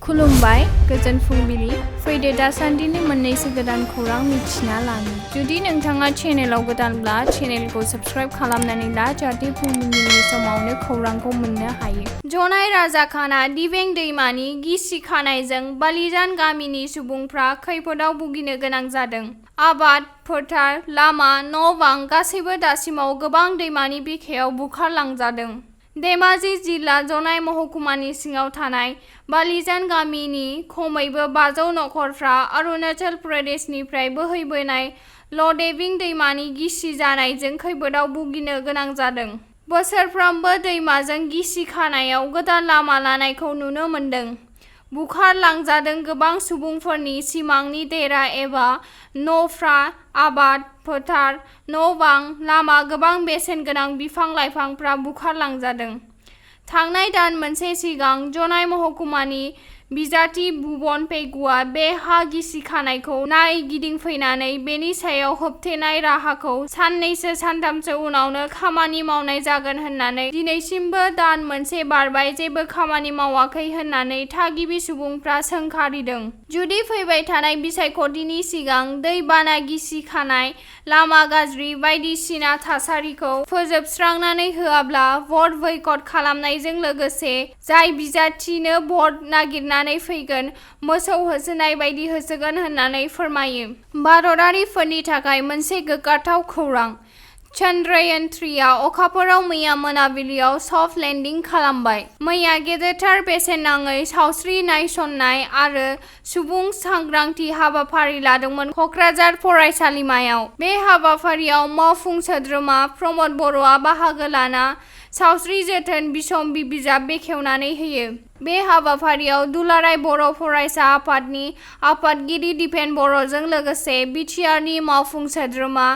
खुलुमबाय गोजोन फुंबिलि फैदो दासान्दिनि मोननैसो गोदान खौरां मिथिना लानि जुदि नोंथाङा चेनेलाव गोदानब्ला चेनेलखौ साबस्क्राइब खालामनानै ला जाहाथे फुंबिलिनि समावनो खौरांखौ मोननो हायो। जनाय राजाखाना दिबें दैमानि गिसि खानायजों बालिजान गामिनि सुबुंफ्रा खैफोदाव भुगिनो गोनां जादों। आबाद फोथार लामा न'-बां गासैबो दासिमाव गोबां दैमानि बिखायाव बुखारलांजादों। धेमाजि जिल्ला जनाय महकुमानि सिङाव थानाय बालिजान गामिनि खमैबो 500 नखरफ्रा अरुणाचल प्रदेशनिफ्राय बोहैबोनाय लदेबिं दैमानि गिसि जानायजों खैफोदाव भुगिनो गोनां जादों। बोसोरफ्रोमबो दैमाजों गिसि खानायाव गोदान लामा लानायखौ नुनो मोन्दों। बुखारलांजादों गोबां सुबुंफोरनि सिमांनि देरा एबा न'फ्रा आबाद फोथार न'-बां लामा गोबां बेसेन गोनां बिफां-लाइफांफ्रा बुखारलांजादों। थांनाय दान मोनसे सिगां जनाय महकुमानि बिजाथि भुबन पेगुआ बे हा गिसि खानायखौ नायगिदिंफैनानै बेनि सायाव होबथेनाय राहाखौ साननैसो सानथामसो उनावनो खामानि मावनाय जागोन होननानै दिनैसिमबो दान मोनसे बारबाय जेबो खामानि मावाखै होननानै थागिबि सुबुंफ्रा सोंखारिदों। जुदि फैबाय थानाय बिसायख'थिनि सिगां दै बाना गिसि खानाय लामा गाज्रि बायदिसिना थासारिखौ फोजोबस्रांनानै होआब्ला भट बयकट खालामनायजों लोगोसे जाय बिजाथिनो भट नागिरनानै फैगोन मोसौ होसोनाय बायदि होसोगोन होननानै फोरमायो। भारतारिफोरनि थाखाय मोनसे गोग्गाथाव खौरां चन्द्रयान 3 आ अखाफोराव मैया मोनाबिलियाव सफ्ट लेन्डिं खालामबाय। मैया गेदेरथार बेसेन नाङै सावस्रि नायसंनाय आरो सुबुं सांग्रांथि हाबाफारि लादोंमोन कक्राझार फरायसालिमायाव। बे हाबाफारियाव मावफुं सोद्रोमा प्रमद बर'आ बाहागो लाना सावस्रि जोथोन बिसम्बि बिजाब बेखेवनानै होयो। बे हाबाफारियाव दुलाराय बर' फरायसा आफादनि आफादगिरि दिपेन बर'जों लोगोसे बिटिआरनि मावफुं सोद्रोमा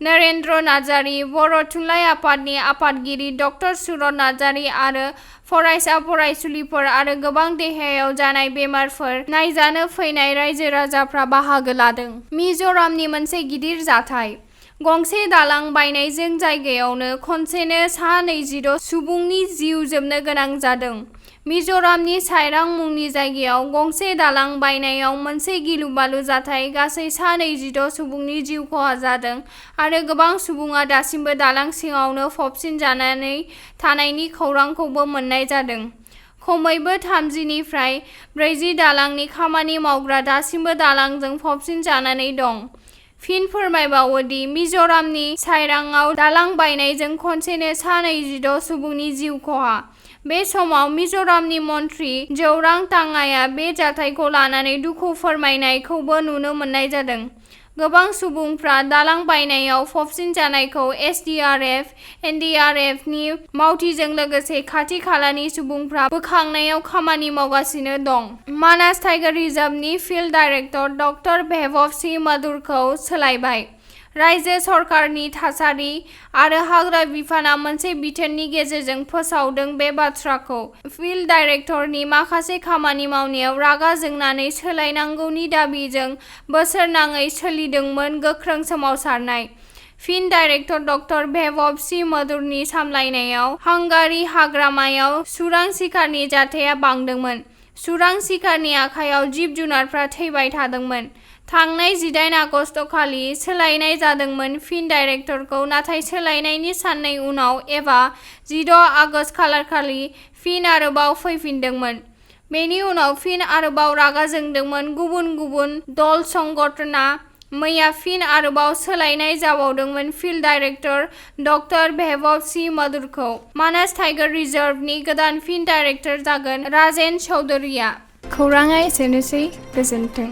नरेन्द्र नार्जारि, बर' थुनलाइ आफादनि आफादगिरि ड सुरत नार्जारि आरो फरायसा फरायसुलिफोर आरो गोबां देहायाव जानाय बेमारफोर नायजानो फैनाय रायजो राजाफ्रा बाहागो लादों। मिज'रामनि मोनसे गिदिर जाथाय गंसे दालां बायनायजों जायगायावनो खनसेनो सा 26 सुबुंनि जिउ जोबनो गोनां जादों। मिज'रामनि साइरां मुंनि जायगायाव गंसे दालां बायनायाव मोनसे गिलु-बालु जाथाय गासै सा 26 सुबुंनि जिउ खहा जादों आरो गोबां सुबुङा दासिमबो दालां सिङावनो फबसिनजानानै थानायनि खौरांखौबो मोननाय जादों। खमैबो 30 निफ्राय 40 दालांनि खामानि मावग्रा दासिमबो दालांजों फबसिनजानानै दं। फिन फोरमायबावो दि मिज'रामनि साइरांआव दालां बायनायजों खनसेनो सा 26 सुबुंनि जिउ खहा। बे समाव मिज'रामनि मन्थ्रि जौरां तांगाया बे जाथायखौ लानानै दुखु फोरमायनायखौबो नुनो मोननाय जादों। गोबां सुबुंफ्रा दालां बायनायाव फबसिनजानायखौ एसडीआरएफ, एनडीआरएफनि मावथिजों लोगोसे खाथि खालानि सुबुंफ्रा बोखांनायाव खामानि मावगासिनो दं। मानास टाइगार रिजार्भनि फिल्ड डाइरेक्टर ड वैभव सिंह मधुरखौ सोलायबाय। रायजो सरकारनि थासारि आरो हाग्रा बिफानआ मोनसे बिथोननि गेजेरजों फोसावदों बे बाथ्राखौ। फिल्ड डाइरेक्टरनि माखासे खामानि मावनायाव रागा जोंनानै सोलायनांगौनि दाबिजों बोसोरनाङै सोलिदोंमोन गोख्रों सोमावसारनाय। फिल्ड डाइरेक्टर ड वैभव सिंह मधुरनि सामलायनायाव हांगारी हाग्रामायाव सुरां सिखारनि जाथाया बांदोंमोन। सुरां सिखारनि आखायाव जिब जुनारफ्रा थैबाय थादोंमोन। थांनाय 18 आगस्त खालि सोलायनाय जादोंमोन फिल्ड डाइरेक्टरखौ नाथाय सोलायनायनि साननै उनाव एबा 16 आगस्त खालारखालि फिन आरोबाव फैफिनदोंमोन। बेनि उनाव फिन आरोबाव रागा जोंदोंमोन गुबुन गुबुन दल संगठनआ। मैया फिन आरोबाव सोलायनाय जाबावदोंमोन फिल्ड डाइरेक्टर ड वैभव सिंह मधुरखौ। मानास टाइगार रिजार्भनि गोदान फिल्ड डाइरेक्टर जागोन राजेन चौधुरीया। खौराङा एसेनोसै गोजोन्थों।